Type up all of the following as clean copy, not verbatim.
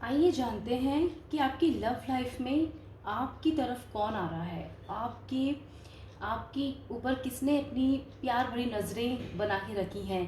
आइए जानते हैं कि आपकी लव लाइफ में आपकी तरफ कौन आ रहा है। आपके आपके ऊपर किसने अपनी प्यार भरी नज़रें बना के रखी हैं।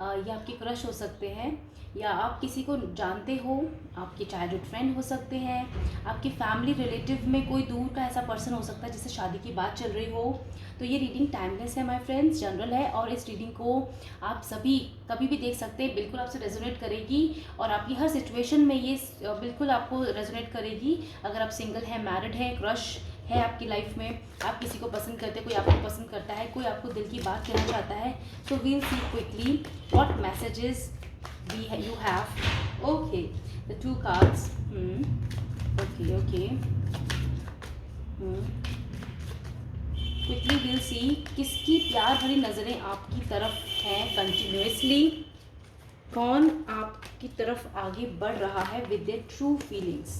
या आपके क्रश हो सकते हैं, या आप किसी को जानते हो, आपके चाइल्डहुड फ्रेंड हो सकते हैं, आपके फैमिली रिलेटिव में कोई दूर का ऐसा पर्सन हो सकता है जिससे शादी की बात चल रही हो। तो ये रीडिंग टाइमलेस है माय फ्रेंड्स, जनरल है, और इस रीडिंग को आप सभी कभी भी देख सकते हैं। बिल्कुल आपसे रेजोनेट करेगी और आपकी हर सिचुएशन में ये बिल्कुल आपको रेजोनेट करेगी। अगर आप सिंगल हैं, मैरिड हैं, क्रश है आपकी लाइफ में, आप किसी को पसंद करते हैं, कोई आपको पसंद करता है, कोई आपको दिल की बात कहना चाहता है, तो we'll see quickly what messages you have. Okay, the two cards. Okay. Quickly we'll see किसकी प्यार भरी नज़रें आपकी तरफ हैं कंटिन्यूसली। कौन आपकी तरफ आगे बढ़ रहा है with their true feelings.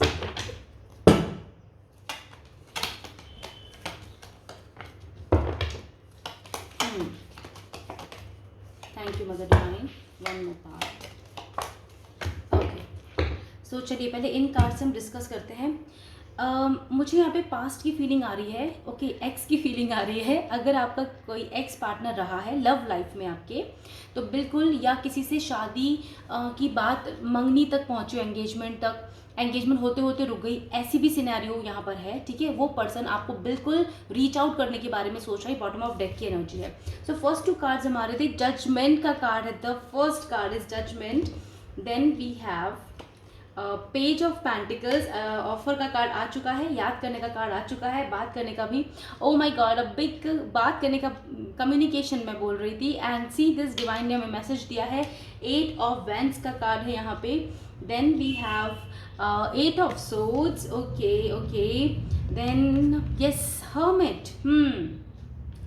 Thank you mother divine. One more card. So चलिए पहले इन कार्ड से हम डिस्कस करते हैं। मुझे यहाँ पे पास्ट की फीलिंग आ रही है। ओके, एक्स की फीलिंग आ रही है। अगर आपका कोई एक्स पार्टनर रहा है लव लाइफ में आपके, तो बिल्कुल, या किसी से शादी की बात मंगनी तक पहुँची, एंगेजमेंट तक, एंगेजमेंट होते होते रुक गई, ऐसी भी सिनेरियो यहाँ पर है। ठीक है, वो पर्सन आपको बिल्कुल रीच आउट करने के बारे में सोच रहा है। बॉटम ऑफ डेक की एनर्जी है। सो फर्स्ट टू कार्ड्स हमारे थे, जजमेंट का कार्ड है। The first card is judgement. Then we have page of pentacles. Offer का कार्ड आ चुका है, याद करने का कार्ड आ चुका है, बात करने का भी। ओ माय गॉड, अब बिग बात करने का, कम्युनिकेशन में बोल रही थी। एंड सी दिस डिवाइन ने हमें मैसेज दिया है। 8 ऑफ वेंस का कार्ड है यहाँ पे। Then we have 8 of swords. Okay then yes, hermit.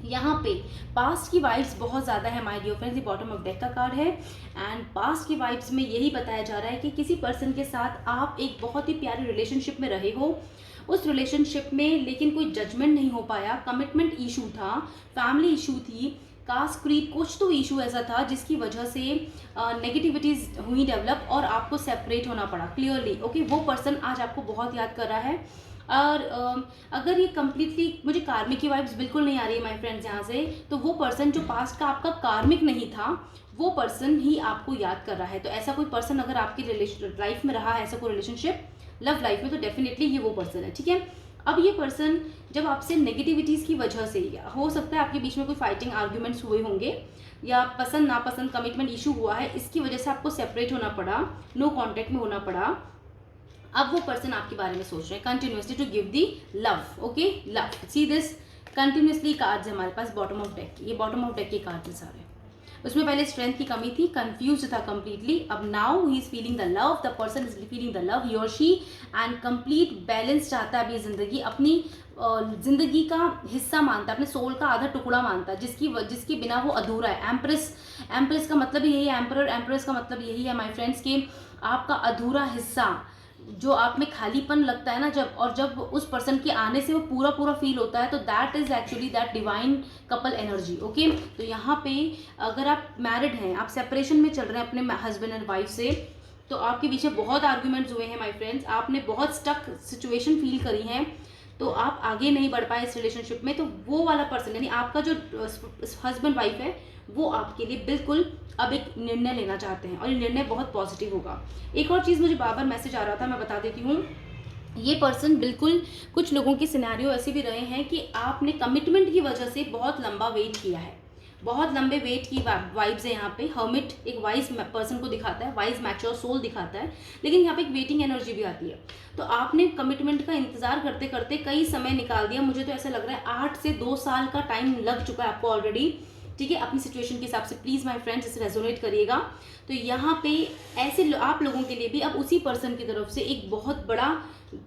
यहाँ पे पास्ट की वाइब्स बहुत ज़्यादा है माय डियर फ्रेंड्स। ये बॉटम ऑफ डेक का कार्ड है। एंड पास्ट की वाइब्स में यही बताया जा रहा है कि किसी पर्सन के साथ आप एक बहुत ही प्यारी रिलेशनशिप में रहे हो। उस रिलेशनशिप में लेकिन कोई जजमेंट नहीं हो पाया, कमिटमेंट इशू था, फैमिली इशू थी, कास्ट क्रीप, कुछ तो इशू ऐसा था जिसकी वजह से नेगेटिविटीज़ हुई डेवलप और आपको सेपरेट होना पड़ा क्लियरली। ओके, वो पर्सन आज आपको बहुत याद कर रहा है। और अगर ये कम्प्लीटली, मुझे कार्मिक की वाइब्स बिल्कुल नहीं आ रही है माय फ्रेंड्स यहाँ से, तो वो पर्सन जो पास्ट का आपका कार्मिक नहीं था, वो पर्सन ही आपको याद कर रहा है। तो ऐसा कोई पर्सन अगर आपकी लाइफ में रहा है, ऐसा कोई रिलेशनशिप लव लाइफ में, तो डेफिनेटली ये वो पर्सन है। ठीक है, अब ये पर्सन जब आपसे नेगेटिविटीज़ की वजह से, हो सकता है आपके बीच में कोई फाइटिंग आर्ग्यूमेंट्स हुए होंगे, या पसंद नापसंद कमिटमेंट इशू हुआ है, इसकी वजह से आपको सेपरेट होना पड़ा, नो कॉन्टेक्ट में होना पड़ा। अब वो पर्सन आपके बारे में सोच रहे हैं continuously to give the love. Okay, love, see this continuously cards हमारे पास बॉटम ऑफ डेक। ये बॉटम ऑफ डेक के कार्ड्स हैं सारे। उसमें पहले स्ट्रेंथ की कमी थी, कंफ्यूज था कंप्लीटली। अब now he is feeling the love, the person is feeling the love, he और शी, एंड कंप्लीट बैलेंस चाहता है अभी जिंदगी, अपनी जिंदगी का हिस्सा मानता है, अपने सोल का आधा टुकड़ा मानता है, जिसके बिना वो अधूरा है। एम्प्रेस का मतलब यही है, एम्परर एम्प्रेस का मतलब यही है माय फ्रेंड्स, कि आपका अधूरा हिस्सा, जो आप में खालीपन लगता है ना जब, और जब उस पर्सन के आने से वो पूरा पूरा फील होता है, तो that is actually that divine couple energy. Okay, तो यहाँ पे अगर आप मैरिड हैं, आप सेपरेशन में चल रहे हैं अपने हस्बैंड एंड वाइफ से, तो आपके पीछे बहुत आर्ग्यूमेंट्स हुए हैं माय फ्रेंड्स, आपने बहुत स्टक सिचुएशन फील करी हैं, तो आप आगे नहीं बढ़ पाए इस रिलेशनशिप में। तो वो वाला पर्सन, यानी आपका जो हस्बैंड वाइफ है, वो आपके लिए बिल्कुल अब एक निर्णय लेना चाहते हैं, और ये निर्णय बहुत पॉजिटिव होगा। एक और चीज़ मुझे बार बार मैसेज आ रहा था, मैं बता देती हूँ। ये पर्सन बिल्कुल, कुछ लोगों के सिनेरियो ऐसे भी रहे हैं कि आपने कमिटमेंट की वजह से बहुत लंबा वेट किया है, बहुत लंबे वेट की वाइब्स है यहाँ पे। हर्मिट एक वाइज पर्सन को दिखाता है, वाइज मैच्योर सोल दिखाता है, लेकिन यहाँ पे एक वेटिंग एनर्जी भी आती है। तो आपने कमिटमेंट का इंतजार करते करते कई समय निकाल दिया। मुझे तो ऐसा लग रहा है 8 से 2 साल का टाइम लग चुका है आपको ऑलरेडी। ठीक है, अपनी सिचुएशन के हिसाब से प्लीज़ माय फ्रेंड्स इसे रेजोनेट करिएगा। तो यहाँ पे ऐसे आप लोगों के लिए भी अब उसी पर्सन की तरफ से एक बहुत बड़ा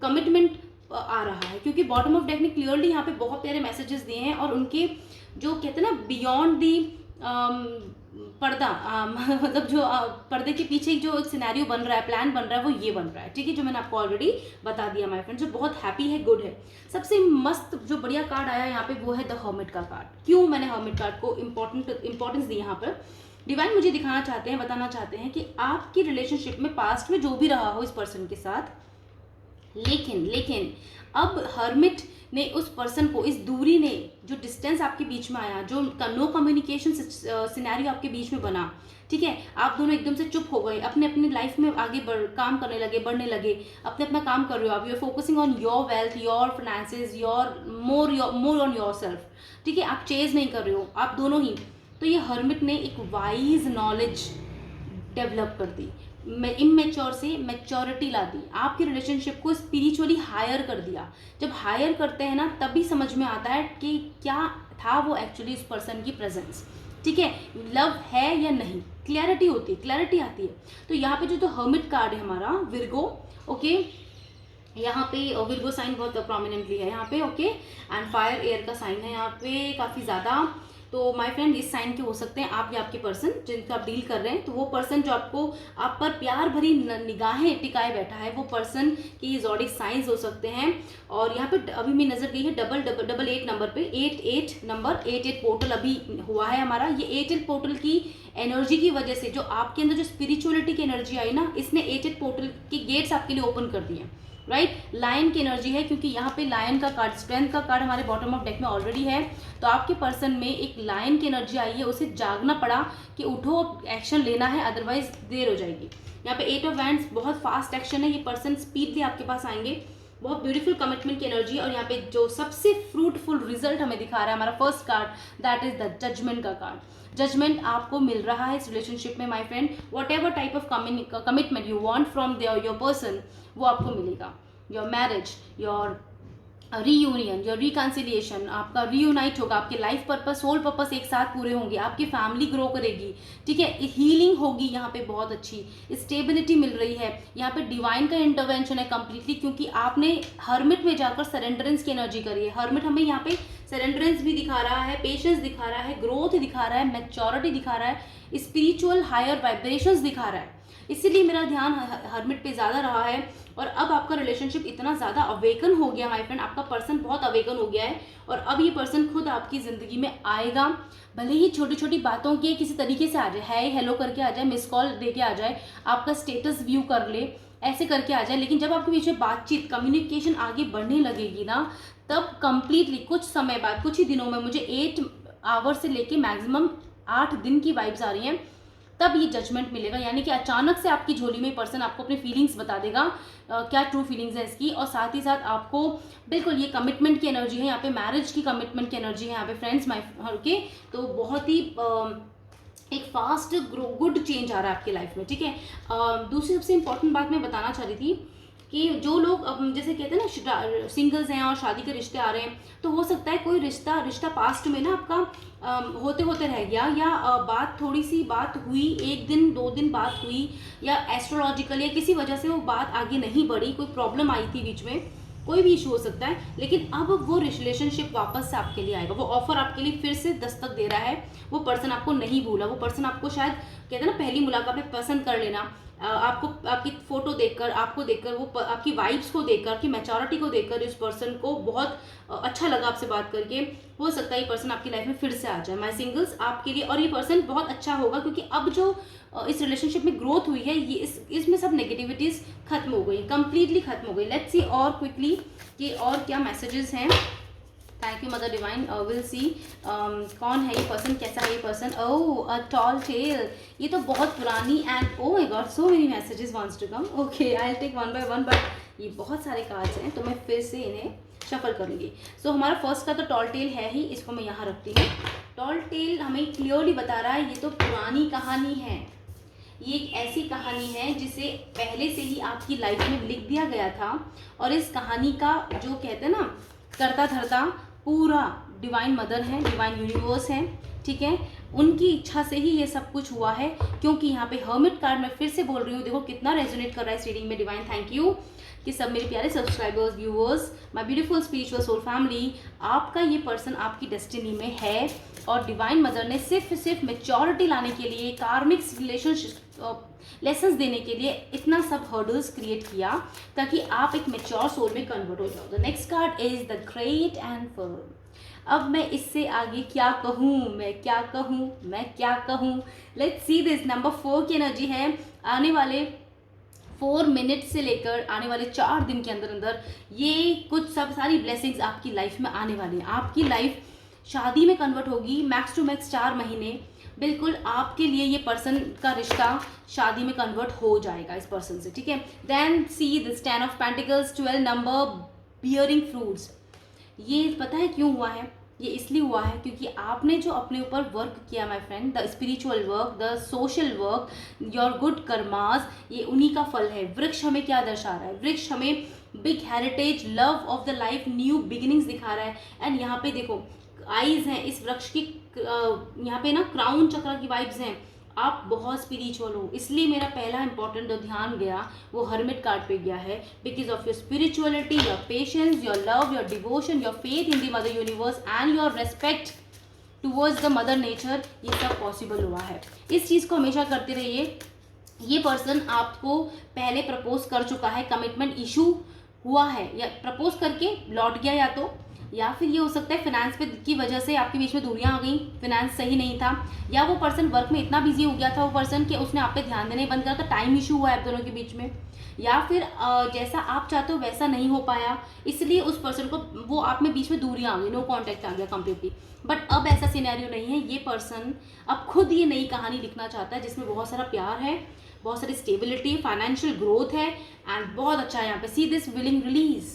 कमिटमेंट आ रहा है, क्योंकि बॉटम ऑफ डेक ने क्लियरली यहाँ पे बहुत प्यारे मैसेजेस दिए हैं, और उनके जो कहते हैं ना बियॉन्ड दी पर्दा, मतलब जो पर्दे के पीछे जो सिनेरियो बन रहा है, प्लान बन रहा है, वो ये बन रहा है। ठीक है, जो मैंने आपको ऑलरेडी बता दिया माय फ्रेंड, जो बहुत हैप्पी है, गुड है। सबसे मस्त जो बढ़िया कार्ड आया यहाँ पे वो है द हर्मिट का कार्ड। क्यों मैंने हर्मिट कार्ड को इंपॉर्टेंस दी यहाँ पर, डिवाइन मुझे दिखाना चाहते हैं, बताना चाहते हैं कि आपकी रिलेशनशिप में पास्ट में जो भी रहा हो इस पर्सन के साथ, लेकिन अब हर्मिट ने उस पर्सन को, इस दूरी ने, जो डिस्टेंस आपके बीच में आया, जो नो कम्युनिकेशन सिनेरियो आपके बीच में बना, ठीक है, आप दोनों एकदम से चुप हो गए, अपने अपनी लाइफ में आगे काम करने लगे, बढ़ने लगे, अपने अपना काम कर रहे हो आप, you are focusing on your wealth, your finances, your more on your self, ठीक है, आप चेज नहीं कर रहे हो, आप दोनों ही। तो ये हर्मिट ने एक वाइज नॉलेज डेवलप कर दी, इमेच्योर से मैच्योरिटी ला दी, आपके रिलेशनशिप को स्पिरिचुअली हायर कर दिया। जब हायर करते हैं ना, तभी समझ में आता है कि क्या था वो एक्चुअली उस पर्सन की प्रेजेंस, ठीक है, लव है या नहीं, क्लैरिटी होती है, क्लैरिटी आती है। तो यहाँ पे जो तो हर्मिट कार्ड है हमारा विर्गो, ओके, यहाँ पे विर्गो साइन बहुत प्रोमिनेंटली है यहाँ पे, ओके, एंड फायर एयर का साइन है यहाँ पे काफ़ी ज़्यादा। तो माय फ्रेंड, इस साइन के हो सकते हैं आप या आपके पर्सन जिनका आप डील कर रहे हैं। तो वो पर्सन जो आपको, आप पर प्यार भरी निगाहें टिकाए बैठा है, वो पर्सन की ज़ोडिक साइंस हो सकते हैं। और यहाँ पे अभी मेरी नज़र गई है डबल 8 नंबर पे, 88 नंबर, 88 पोर्टल अभी हुआ है हमारा। ये 88 पोर्टल की एनर्जी की वजह से, जो आपके अंदर जो स्पिरिचुअलिटी की एनर्जी आई ना, इसने 88 पोर्टल के गेट्स आपके लिए ओपन कर दिए, राइट। लायन की एनर्जी है, क्योंकि यहाँ पे लायन का कार्ड, स्ट्रेंथ का कार्ड हमारे बॉटम ऑफ डेक में ऑलरेडी है। तो आपके पर्सन में एक लायन की एनर्जी आई है, उसे जागना पड़ा कि उठो, एक्शन लेना है, अदरवाइज देर हो जाएगी। यहाँ पे 8 ऑफ वैंड्स, बहुत फास्ट एक्शन है, ये पर्सन स्पीडली आपके पास आएंगे, बहुत ब्यूटीफुल कमिटमेंट की एनर्जी। और यहाँ पे जो सबसे फ्रूटफुल रिजल्ट हमें दिखा रहा है हमारा first card, that is the judgement का कार्ड। जजमेंट आपको मिल रहा है इस रिलेशनशिप में my friend, whatever type of commitment you want from your person, वो आपको मिलेगा। Your marriage, your reunion, your reconciliation, आपका रीयूनाइट होगा, आपके लाइफ पर्पस, सोल पर्पस एक साथ पूरे होंगे, आपकी फैमिली ग्रो करेगी, ठीक है, हीलिंग होगी यहाँ पे बहुत अच्छी, स्टेबिलिटी मिल रही है। यहाँ पे डिवाइन का इंटरवेंशन है कंप्लीटली, क्योंकि आपने हर्मिट में जाकर सरेंडरेंस की एनर्जी करी है। हर्मिट हमें यहाँ पे सरेंडरेंस भी दिखा रहा है, पेशेंस दिखा रहा है, ग्रोथ दिखा रहा है, मैच्योरिटी दिखा रहा है, स्पिरिचुअल हायर वाइब्रेशंस दिखा रहा है। इसीलिए मेरा ध्यान हर्मिट पे ज़्यादा रहा है। और अब आपका रिलेशनशिप इतना ज़्यादा अवेकन हो गया माय फ्रेंड, आपका पर्सन बहुत अवेकन हो गया है। और अब ये पर्सन खुद आपकी ज़िंदगी में आएगा, भले ही छोटी छोटी बातों के किसी तरीके से आ जाए, है हेलो करके आ जाए, मिस कॉल दे के आ जाए, आपका स्टेटस व्यू कर ले, ऐसे करके आ जाए, लेकिन जब आपके बीच में बातचीत, कम्युनिकेशन आगे बढ़ने लगेगी ना, तब कंप्लीटली कुछ समय बाद, कुछ ही दिनों में, मुझे 8 आवर से लेके मैक्सिमम 8 दिन की वाइब्स आ रही हैं, तब ये जजमेंट मिलेगा। यानी कि अचानक से आपकी झोली में पर्सन आपको अपनी फीलिंग्स बता देगा, क्या ट्रू फीलिंग्स है इसकी, और साथ ही साथ आपको बिल्कुल ये कमिटमेंट की एनर्जी है, यहाँ पे मैरिज की कमिटमेंट की एनर्जी है यहाँ पे फ्रेंड्स माय के। तो बहुत ही एक फास्ट गुड चेंज आ रहा है आपकी लाइफ में, ठीक है। दूसरी सबसे इंपॉर्टेंट बात मैं बताना चाह रही थी कि जो लोग जैसे कहते हैं ना सिंगल्स हैं और शादी के रिश्ते आ रहे हैं, तो हो सकता है कोई रिश्ता पास्ट में ना आपका होते होते रह गया, या बात थोड़ी सी बात हुई, 1 दिन 2 दिन बात हुई, या एस्ट्रोलॉजिकल या किसी वजह से वो बात आगे नहीं बढ़ी, कोई प्रॉब्लम आई थी बीच में, कोई भी इशू हो सकता है। लेकिन अब वो रिलेशनशिप वापस से आपके लिए आएगा, वो ऑफर आपके लिए फिर से दस्तक दे रहा है। वो पर्सन आपको नहीं भूला, वो पर्सन आपको शायद कहते हैं ना पहली मुलाकात में पसंद कर लेना, आपको आपकी फोटो देखकर, आपको देखकर, वो आपकी वाइब्स को देखकर, आपकी मैच्योरिटी को देखकर इस पर्सन को बहुत अच्छा लगा आपसे बात करके। हो सकता है ये पर्सन आपकी लाइफ में फिर से आ जाए माय सिंगल्स आपके लिए, और ये पर्सन बहुत अच्छा होगा, क्योंकि अब जो इस रिलेशनशिप में ग्रोथ हुई है, ये इसमें सब नेगेटिविटीज़ खत्म हो गई, कंप्लीटली खत्म हो गई। लेट्स सी और क्विकली कि और क्या मैसेजेस हैं। Thank you mother divine, will see कौन है ये पर्सन, कैसा है ये person. Oh a tall tale, ये तो बहुत पुरानी, and oh my god so many messages wants to come. Okay I will take one by one, but ये बहुत सारे कार्ड्स हैं तो मैं फिर से इन्हें शफल करूँगी। सो हमारा फर्स्ट का तो टॉल टेल है ही, इसको मैं यहाँ रखती हूँ। टॉल टेल हमें क्लियरली बता रहा है ये तो पुरानी कहानी है, ये एक ऐसी कहानी है जिसे पहले से ही आपकी लाइफ में लिख दिया गया था, और इस कहानी का जो कहते हैं ना करता धरता पूरा डिवाइन मदर है, डिवाइन यूनिवर्स है, ठीक है, उनकी इच्छा से ही ये सब कुछ हुआ है। क्योंकि यहाँ पे हर्मिट कार्ड मैं फिर से बोल रही हूँ, देखो कितना रेजोनेट कर रहा है इस रीडिंग में। डिवाइन थैंक यू कि सब मेरे प्यारे subscribers, viewers, my beautiful spiritual soul family, आपका ये पर्सन आपकी डेस्टिनी में है, और डिवाइन मदर ने सिर्फ मैच्योरिटी लाने के लिए, कार्मिक लेसन्स देने के लिए इतना सब हर्डल्स क्रिएट किया ताकि आप एक मैच्योर सोल में कन्वर्ट हो जाओ। The next card is the great and firm. अब मैं इससे आगे क्या कहूँ, मैं क्या कहूँ, मैं क्या कहूँ। Let's see this. नंबर 4 की एनर्जी है। आने वाले 4 मिनट से लेकर आने वाले 4 दिन के अंदर अंदर ये कुछ सब सारी ब्लेसिंग्स आपकी लाइफ में आने वाली हैं। आपकी लाइफ शादी में कन्वर्ट होगी। मैक्स टू मैक्स 4 महीने बिल्कुल आपके लिए ये पर्सन का रिश्ता शादी में कन्वर्ट हो जाएगा इस पर्सन से, ठीक है। Then see this 10 of pentacles, 12 number, bearing fruits. ये पता है क्यों हुआ है? ये इसलिए हुआ है क्योंकि आपने जो अपने ऊपर वर्क किया my friend, the spiritual work, the social work, your good karmas, ये उन्हीं का फल है। वृक्ष हमें क्या दर्शा रहा है? वृक्ष हमें big heritage, love of the life, new beginnings दिखा रहा है। एंड यहाँ पे देखो आईज हैं इस वृक्ष की, यहाँ पे ना क्राउन चक्र की वाइब्स हैं। आप बहुत स्पिरिचुअल हो, इसलिए मेरा पहला इंपॉर्टेंट जो ध्यान गया वो हर्मिट कार्ड पे गया है। Because of your spirituality, your patience, your love, your devotion, your faith in the mother universe and your respect towards the mother nature, ये सब पॉसिबल हुआ है। इस चीज़ को हमेशा करते रहिए। ये पर्सन आपको पहले प्रपोज कर चुका है, कमिटमेंट इशू हुआ है या प्रपोज करके लौट गया, या फिर ये हो सकता है फाइनेंस पे की वजह से आपके बीच में दूरियां आ गई, फाइनेंस सही नहीं था, या वो पर्सन वर्क में इतना बिजी हो गया था वो पर्सन कि उसने आप पे ध्यान देना ही बंद करा था, टाइम इशू हुआ है आप दोनों के बीच में, या फिर जैसा आप चाहते हो वैसा नहीं हो पाया, इसलिए उस पर्सन को वो आप में बीच में दूरियां आ गई, नो कॉन्टैक्ट आ गया कंप्लीटली। बट अब ऐसा सिनेरियो नहीं है। ये पर्सन अब खुद ये नई कहानी लिखना चाहता है जिसमें बहुत सारा प्यार है, बहुत सारी स्टेबिलिटी, फाइनेंशियल ग्रोथ है एंड बहुत अच्छा है। यहाँ पे सी दिस विलिंग रिलीज।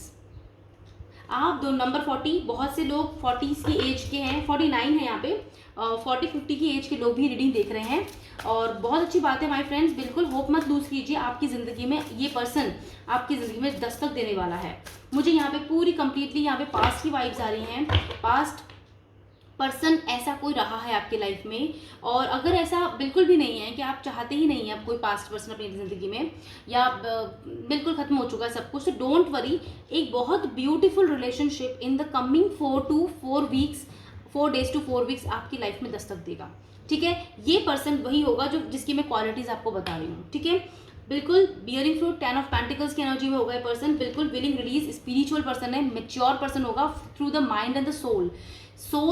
आप दो नंबर 40, बहुत से लोग 40s की एज के हैं, 49 है यहाँ पे, 40-50 की एज के लोग भी रीडिंग देख रहे हैं और बहुत अच्छी बात है माय फ्रेंड्स। बिल्कुल होप मत लूज कीजिए, आपकी ज़िंदगी में ये पर्सन आपकी ज़िंदगी में दस्तक देने वाला है। मुझे यहाँ पे पूरी कंप्लीटली यहाँ पे पास्ट की वाइब्स आ रही हैं। पास्ट पर्सन ऐसा कोई रहा है आपकी लाइफ में, और अगर ऐसा बिल्कुल भी नहीं है कि आप चाहते ही नहीं है अब कोई पास्ट पर्सन अपनी ज़िंदगी में, या बिल्कुल ख़त्म हो चुका है सब कुछ, तो डोंट वरी, एक बहुत beautiful relationship in the coming 4 days to 4 weeks आपकी लाइफ में दस्तक देगा, ठीक है। ये पर्सन वही होगा जो जिसकी मैं क्वालिटीज़ आपको बता रही हूँ, ठीक है। बिल्कुल बियरिंग फ्रूट, 10 ऑफ पेंटिकल्स की एनर्जी में होगा ये पर्सन। बिल्कुल विलिंग रिलीज, स्पिरिचुअल पर्सन है, मेच्योर पर्सन होगा through the mind and the soul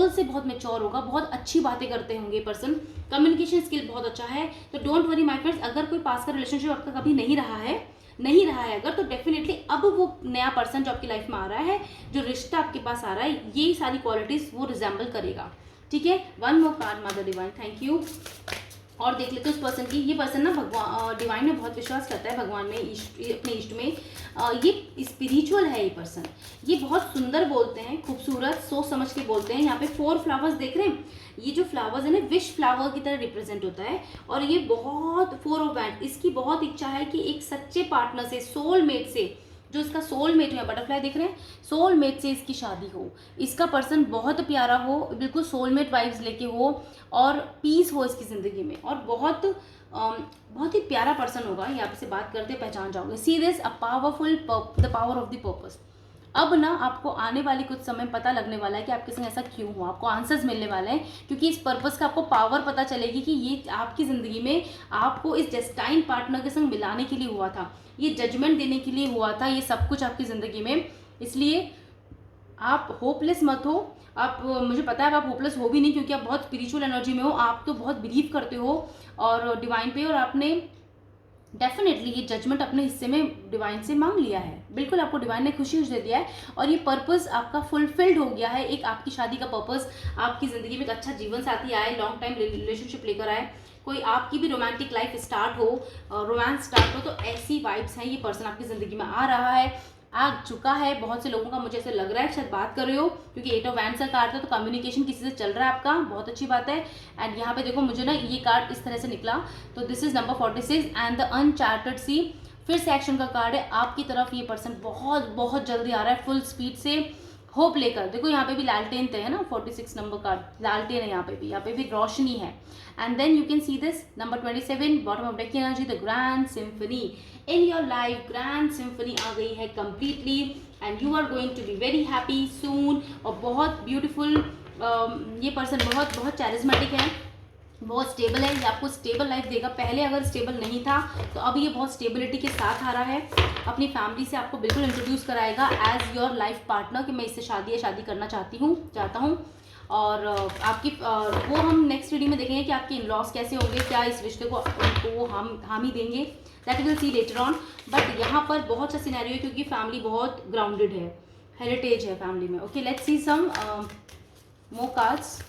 से बहुत मेच्योर होगा, बहुत अच्छी बातें करते होंगे पर्सन, कम्युनिकेशन स्किल बहुत अच्छा है। तो डोंट वरी माय फ्रेंड्स, अगर कोई पास का रिलेशनशिप आपका कभी नहीं रहा है अगर, तो डेफिनेटली अब वो नया पर्सन जो आपकी लाइफ में आ रहा है, जो रिश्ता आपके पास आ रहा है, ये सारी क्वालिटीज वो रिजेंबल करेगा, ठीक है। One more card mother divine, thank you. और देख लेते हैं उस पर्सन की। ये पर्सन ना भगवान डिवाइन में बहुत विश्वास करता है, भगवान में, अपने इष्ट में। ये स्पिरिचुअल है ये पर्सन। ये बहुत सुंदर बोलते हैं, खूबसूरत सोच समझ के बोलते हैं। यहाँ पे 4 फ्लावर्स देख रहे हैं, ये जो फ्लावर्स है ना विश फ्लावर की तरह रिप्रेजेंट होता है। और ये बहुत 4 ऑफ वैंड, इसकी बहुत इच्छा है कि एक सच्चे पार्टनर से, सोलमेट से, जो इसका सोलमेट है, बटरफ्लाई देख रहे हैं, सोलमेट से इसकी शादी हो। इसका पर्सन बहुत प्यारा हो, बिल्कुल सोलमेट वाइब्स लेके हो, और पीस हो इसकी ज़िंदगी में, और बहुत ही प्यारा पर्सन होगा। ये आपसे बात करते पहचान जाओगे। See this the power of the purpose. अब ना आपको आने वाले कुछ समय पता लगने वाला है कि आपके संग ऐसा क्यों हुआ, आपको आंसर्स मिलने वाले हैं, क्योंकि इस पर्पस का आपको पावर पता चलेगी कि ये आपकी ज़िंदगी में आपको इस डेस्टाइन पार्टनर के संग मिलाने के लिए हुआ था, ये जजमेंट देने के लिए हुआ था, ये सब कुछ आपकी ज़िंदगी में। इसलिए आप होपलेस मत हो। आप, मुझे पता है आप होपलेस हो भी नहीं, क्योंकि आप बहुत स्पिरिचुअल एनर्जी में हो, आप तो बहुत बिलीव करते हो और डिवाइन पे, और आपने डेफिनेटली ये जजमेंट अपने हिस्से में डिवाइन से मांग लिया है। बिल्कुल आपको डिवाइन ने खुशी दे दिया है, और ये पर्पस आपका फुलफिल्ड हो गया है। एक आपकी शादी का पर्पस, आपकी ज़िंदगी में एक अच्छा जीवन साथी आए, लॉन्ग टाइम रिलेशनशिप लेकर आए, कोई आपकी भी रोमांटिक लाइफ स्टार्ट हो, रोमांस स्टार्ट हो, तो ऐसी वाइब्स हैं। ये पर्सन आपकी ज़िंदगी में आ रहा है, आ चुका है। बहुत से लोगों का मुझे ऐसे लग रहा है शायद बात कर रहे हो, क्योंकि 8 ऑफ वैंड्स का कार्ड था, तो कम्युनिकेशन किसी से चल रहा है आपका, बहुत अच्छी बात है। एंड यहाँ पे देखो मुझे ना ये कार्ड इस तरह से निकला, तो this is number 46 and the uncharted sea. फिर से एक्शन का कार्ड है, आपकी तरफ ये पर्सन बहुत जल्दी आ रहा है, फुल स्पीड से, होप लेकर। देखो यहाँ पे भी लालटेन है ना, 46 नंबर कार्ड, लालटेन है यहाँ पे भी रोशनी है। And then you can see this number 27, bottom of deck की energy, the grand symphony in your life. Grand symphony आ गई है completely, and you are going to be very happy soon. और बहुत ब्यूटीफुल, ये पर्सन बहुत चैरिज्मेटिक है, बहुत स्टेबल है, ये आपको स्टेबल लाइफ देगा। पहले अगर स्टेबल नहीं था तो अब ये बहुत स्टेबिलिटी के साथ आ रहा है। अपनी फैमिली से आपको बिल्कुल इंट्रोड्यूस कराएगा एज योर लाइफ पार्टनर कि मैं इससे शादी करना चाहता हूँ। और आपकी वो हम नेक्स्ट रीडिंग में देखेंगे कि आपके इन लॉस कैसे होंगे, क्या इस रिश्ते को उनको वो हामी देंगे, that will see later on. But यहाँ पर बहुत सा सिनेरियो है क्योंकि फैमिली बहुत ग्राउंडेड है, हेरिटेज है फैमिली में। Okay, let's see some more cards.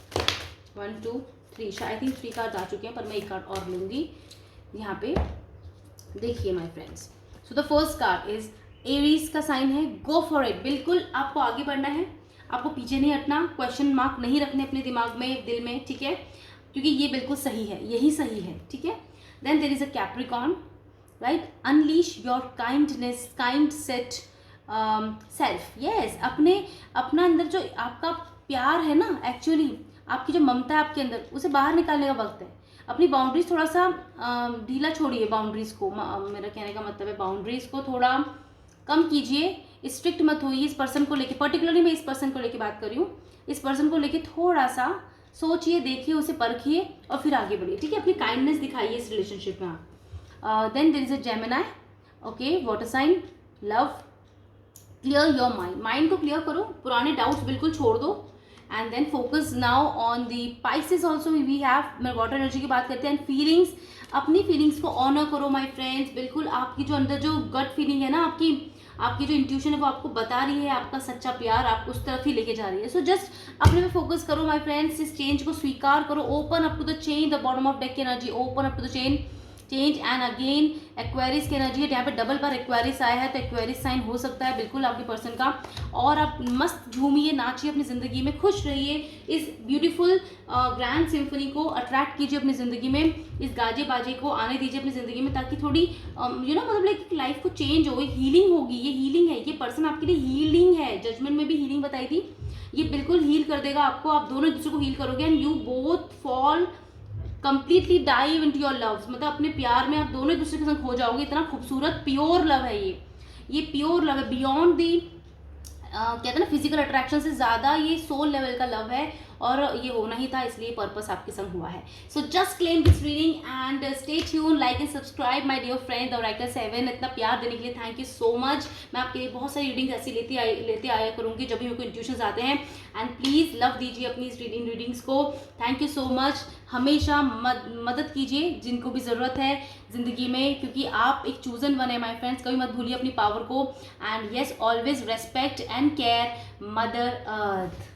1 2 3, I think 3 card आ चुके हैं, पर मैं एक कार्ड और लूँगी यहाँ पे। देखिए my friends, so the first card is Aries का साइन है, गो फॉर इट। बिल्कुल आपको आगे बढ़ना है, आपको पीछे नहीं हटना, क्वेश्चन मार्क नहीं रखने अपने दिमाग में, दिल में, ठीक है, क्योंकि ये बिल्कुल सही है, यही सही है, ठीक है। Then there is a Capricorn, right, unleash your kindness, kind set self, yes, अपना अंदर जो आपका प्यार है ना, एक्चुअली आपकी जो ममता है आपके अंदर, उसे बाहर निकालने का वक्त है। अपनी बाउंड्रीज थोड़ा सा ढीला छोड़िए, बाउंड्रीज को, मेरा कहने का मतलब है बाउंड्रीज को थोड़ा कम कीजिए, स्ट्रिक्ट मत होइए इस पर्सन को लेके, पर्टिकुलरली मैं इस पर्सन को लेके बात कर रही हूँ। इस पर्सन को लेके थोड़ा सा सोचिए, देखिए, उसे परखिए और फिर आगे बढ़िए, ठीक है। अपनी काइंडनेस दिखाइए इस रिलेशनशिप में आप। Then there is a Gemini, okay, water sign, love, clear your mind, mind को क्लियर करो, पुराने डाउट्स बिल्कुल छोड़ दो। And then focus now on the pieces also we have, मैं वाटर एनर्जी की बात करते हैं। एंड फीलिंग्स, अपनी फीलिंग्स को ऑनर करो माय फ्रेंड्स, बिल्कुल आपकी जो अंदर जो गट फीलिंग है ना, आपकी जो इंट्यूशन है वो आपको बता रही है आपका सच्चा प्यार आपको उस तरफ ही लेके जा रही है। सो जस्ट अपने पे फोकस करो माय फ्रेंड्स, इस चेंज को स्वीकार करो, open up to the change, the bottom of deck की energy, open up to the change. And again Aquarius की एनर्जी है, यहाँ पे डबल बार एक्वेरियस आया है, तो एक्वेरियस साइन हो सकता है बिल्कुल आपके पर्सन का। और आप मस्त झूमिए, नाचिए अपनी ज़िंदगी में, खुश रहिए, इस ब्यूटीफुल ग्रैंड सिम्फनी को अट्रैक्ट कीजिए अपनी ज़िंदगी में, इस गाजे बाजे को आने दीजिए अपनी ज़िंदगी में, ताकि थोड़ी मतलब लाइक लाइफ को चेंज हो, हीलिंग होगी। ये हीलिंग है, ये पर्सन आपके लिए हीलिंग है। जजमेंट में भी हीलिंग बताई थी, ये बिल्कुल हील कर देगा आपको, आप दोनों एक दूसरे को हील करोगे and you both fall completely dive into your loves, मतलब अपने प्यार में आप दोनों एक दूसरे के संग हो जाओगे। इतना खूबसूरत प्योर लव है ये प्योर लव है, बियॉन्ड दी कहते हैं ना फिजिकल अट्रैक्शन से ज़्यादा ये सोल लेवल का लव है, और ये होना ही था, इसलिए पर्पस आपके संग हुआ है। So just claim this reading and stay tune, like and subscribe my dear friend the oracle 7। इतना प्यार देने के लिए थैंक यू सो मच। मैं आपके लिए बहुत सारी रीडिंग्स ऐसी लेते आया करूँगी जब भी मेरे को इंट्यूशंस आते हैं। एंड प्लीज़ लव दीजिए अपनी इस रीडिंग्स को। Thank you so much. हमेशा मदद कीजिए जिनको भी ज़रूरत है ज़िंदगी में, क्योंकि आप एक चूजन वन है माय फ्रेंड्स, कभी मत भूलिए अपनी पावर को। And yes, always respect and care mother earth.